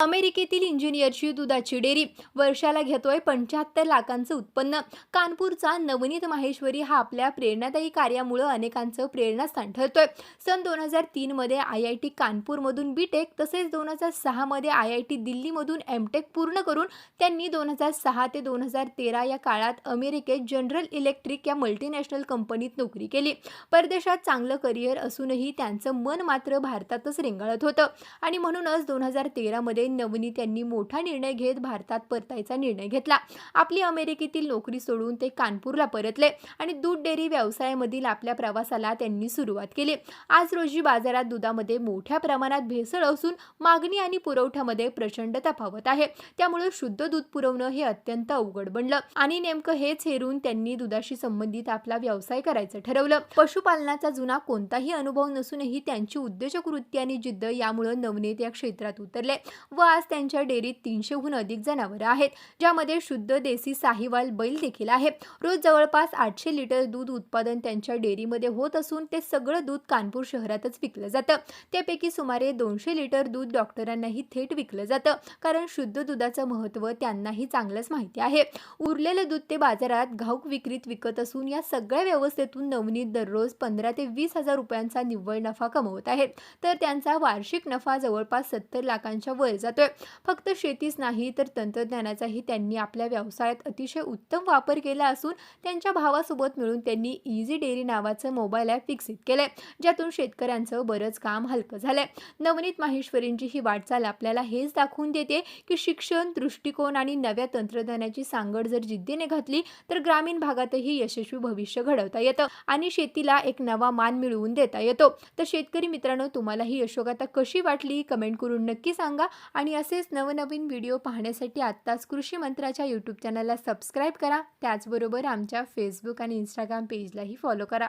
अमेरिकेतील इंजिनियरची दुधाची डेअरी वर्षाला घेतोय 75 लाखांचं उत्पन्न. कानपूरचा नवनीत माहेश्वरी हा आपल्या प्रेरणादायी कार्यामुळे अनेकांचं प्रेरणास्थान ठरतोय. सन 2003 मध्ये IIT कानपूरमधून बीटेक तसेच 2006 मध्ये IIT दिल्लीमधून एमटेक पूर्ण करून त्यांनी 2006 ते 2013 या काळात अमेरिकेत जनरल इलेक्ट्रिक या मल्टीनॅशनल कंपनीत नोकरी केली. परदेशात चांगलं करिअर असूनही त्यांचं मन मात्र भारतातच रेंगाळत होतं आणि म्हणूनच 2013 मध्ये नवनीत यांनी मोठा निर्णय घेत भारतात परतायचा निर्णय घेतला. आपली अमेरिकेतील नोकरी सोडून ते कानपूरला परतले आणि दूध डेअरी व्यवसायामधील आपल्या प्रवासाला त्यांनी सुरुवात केली. आज रोजी बाजारात दुधामध्ये मोठ्या प्रमाणात भेसळ असून मागणी आणि पुरवठ्यामध्ये प्रचंड तफावत आहे. त्यामुळे शुद्ध दूध पुरवणं हे अत्यंत अवघड बनलं आणि नेमकं हेच हेरून त्यांनी दुधाशी संबंधित आपला व्यवसाय करायचं ठरवलं. पशुपालनाचा जुना कोणताही अनुभव नसूनही त्यांची उद्योजक वृत्ती आणि जिद्द यामुळे नवनीत या क्षेत्रात उतरले व आज त्यांच्या डेअरीत 300हून अधिक जनावरं आहेत, ज्यामध्ये शुद्ध देसी साहिवाल बैल देखील आहे. रोज जवळपास 800 लिटर दूध उत्पादन त्यांच्या डेअरीमध्ये होत असून ते सगळं दूध कानपूर शहरातच विकलं जातं. त्यापैकी सुमारे 200 लिटर दूध डॉक्टरांनाही थेट विकलं जातं, कारण शुद्ध दुधाचं महत्त्व त्यांनाही चांगलंच माहिती आहे. उरलेलं दूध ते बाजारात घाऊक विक्रीत विकत असून या सगळ्या व्यवस्थेतून नवनीत दररोज 15 ते 20 हजार रुपयांचा निव्वळ नफा कमवत आहेत. तर त्यांचा वार्षिक नफा जवळपास 70 लाखांच्या वर जातोय. फक्त शेतीच नाही तर तंत्रज्ञानाचाही त्यांनी आपल्या व्यवसायात अतिशय उत्तम वापर केला असून त्यांच्या भावासोबत मिळून त्यांनी इझी डेअरी नावाचं मोबाईल ॲप विकसित केलंय, ज्यातून शेतकऱ्यांचं बरंच काम हलकं झालंय. नवनीत माहेश्वरींची ही वाटचाल आपल्याला हेच दाखवून देते की शिक्षण, दृष्टिकोन आणि नव्या तंत्रज्ञानाची सांगड जर जिद्दीने घातली तर ग्रामीण भागातही यशस्वी भविष्य घडवता येतं आणि शेतीला एक नवा मान मिळवून देता येतो. तर शेतकरी मित्रांनो, तुम्हाला ही यशोगाथा कशी वाटली कमेंट करून नक्की सांगा आणि असेच नवनवीन व्हिडिओ पाहण्यासाठी आत्ताच कृषी मंत्राच्या यूट्यूब चॅनलला सबस्क्राईब करा. त्याचबरोबर आमच्या फेसबुक आणि इंस्टाग्राम पेजलाही फॉलो करा.